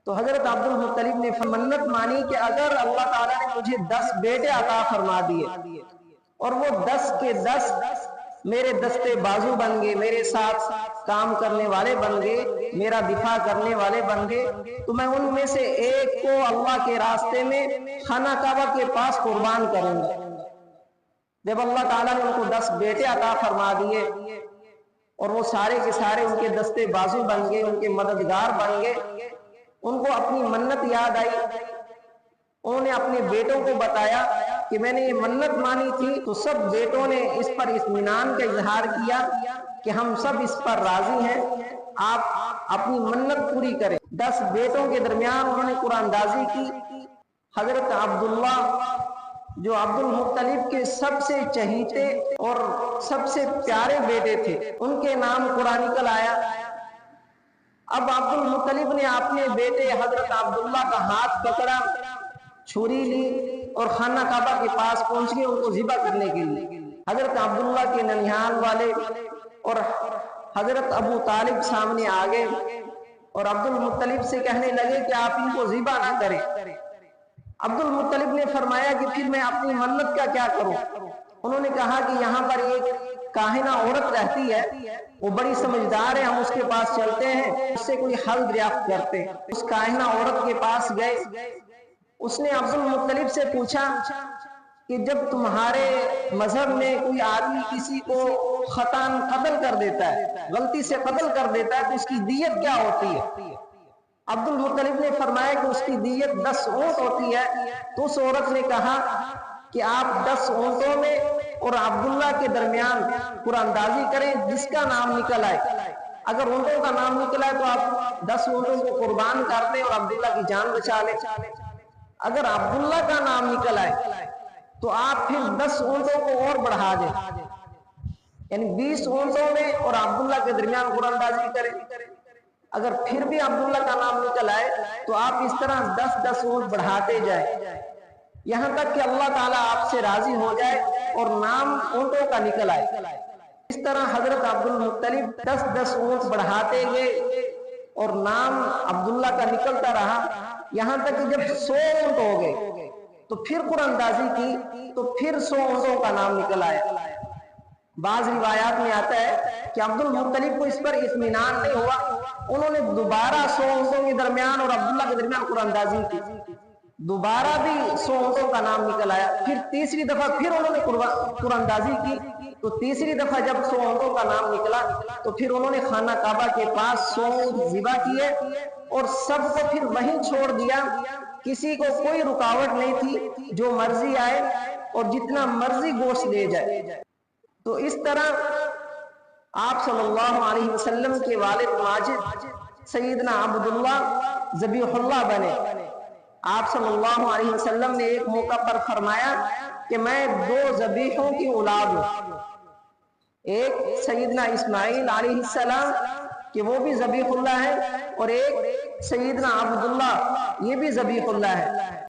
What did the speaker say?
تو حضرت عبد المطلب نے منت مانی کہ اگر اللہ تعالیٰ نے مجھے 10 بیٹے عطا فرما دیے اور وہ 10 کے 10 میرے دستے بازو بن گئے، میرے ساتھ کام کرنے والے بن گئے، میرا دفاع کرنے والے بن گئے، تو میں ان میں سے ایک کو اللہ کے راستے میں خانہ کعبہ کے پاس قربان کروں گا۔ جب اللہ تعالیٰ نے ان کو 10 بیٹے عطا فرما دیے اور وہ سارے کے سارے ان کے دستے بازو بن گئے، ان کے مددگار بن گئے، ان کو اپنی منت یاد آئی، انہوں نے اپنے بیٹوں کو بتایا کہ میں نے یہ منت مانی تھی، تو سب بیٹوں نے اس پر اطمینان کا اظہار کیا کہ ہم سب اس پر راضی ہیں، آپ اپنی منت پوری کریں۔ 10 بیٹوں کے درمیان انہوں نے قرآن اندازی کی۔ حضرت عبداللہ جو عبد المطلب کے سب سے چہیتے اور سب سے پیارے بیٹے تھے، ان کے نام قرآن نکل آیا۔ اب عبد المطلب نے اپنے بیٹے حضرت عبداللہ کا ہاتھ پکڑا، چھری لی اور خانہ کعبہ کے پاس پہنچ گئے ان کو ذبح کرنے کے لیے۔ حضرت عبداللہ کے ننیال والے اور حضرت ابو طالب سامنے آ گئے اور عبد المطلب سے کہنے لگے کہ آپ ان کو ذبح نہ کریں۔ عبد المطلب نے فرمایا کہ پھر میں اپنی منت کا کیا کروں؟ انہوں نے کہا کہ یہاں پر ایک کاہنہ عورت رہتی ہے، وہ بڑی سمجھدار ہے، ہم اس کے پاس چلتے ہیں، اس سے کوئی حل دریافت کرتے ہیں۔ اس کاہنہ عورت کے پاس گئے، اس نے عبد المطلب سے پوچھا کہ جب تمہارے مذہب میں کوئی آدمی کسی کو خطاً قتل کر دیتا ہے، غلطی سے قتل کر دیتا ہے، تو اس کی دیت کیا ہوتی ہے؟ عبد المطلب نے فرمایا کہ اس کی دیت 10 اونٹ ہوتی ہے۔ تو اس عورت نے کہا کہ آپ 10 اونٹوں میں اور عبداللہ کے درمیان قرآن اندازی کریں، جس کا نام نکل آئے، اگر اونٹوں کا نام نکل آئے تو آپ 10 اونٹوں کو قربان کر دیں اور عبداللہ کی جان بچا لیں، اگر عبداللہ کا نام نکل آئے تو آپ پھر 10 اونٹوں کو اور بڑھا دیں، یعنی 20 اونٹوں میں اور عبداللہ کے درمیان قرآن اندازی کریں۔ اگر پھر بھی عبداللہ کا نام نکل آئے تو آپ اس طرح 10 اونٹ بڑھاتے جائیں، یہاں تک کہ اللہ تعالیٰ آپ سے راضی ہو جائے اور نام اونٹوں کا نکل آئے۔ اس طرح حضرت عبد المطلب 10 اونٹ بڑھاتے گئے اور نام عبداللہ کا نکلتا رہا، یہاں تک کہ جب 100 اونٹ ہو گئے تو پھر قرآن اندازی کی تو پھر 100 اونٹوں کا نام نکل آیا۔ بعض روایات میں آتا ہے کہ عبد المطلب کو اس پر اطمینان نہیں ہوا، انہوں نے دوبارہ 100 اونٹوں کے درمیان اور عبداللہ کے درمیان قرآن اندازی کی، دوبارہ بھی 100 اونٹوں کا نام نکل آیا۔ پھر تیسری دفعہ پھر انہوں نے قرآن اندازی کی، تو تیسری دفعہ جب 100 اونٹوں کا نام نکلا تو پھر انہوں نے خانہ کعبہ کے پاس 100 اونٹ ذبح کیے اور سب کو پھر وہیں چھوڑ دیا، کسی کو کوئی رکاوٹ نہیں تھی، جو مرضی آئے اور جتنا مرضی گوشت لے جائے۔ تو اس طرح آپ صلی اللہ علیہ وسلم کے والد ماجد سیدنا عبداللہ ذبیح اللہ بنے۔ آپ صلی اللہ علیہ وسلم نے ایک موقع پر فرمایا کہ میں 2 ذبیحوں کی اولاد ہوں، ایک سیدنا اسماعیل علیہ السلام کہ وہ بھی ذبیح اللہ ہے، اور ایک سیدنا عبداللہ یہ بھی ذبیح اللہ ہے۔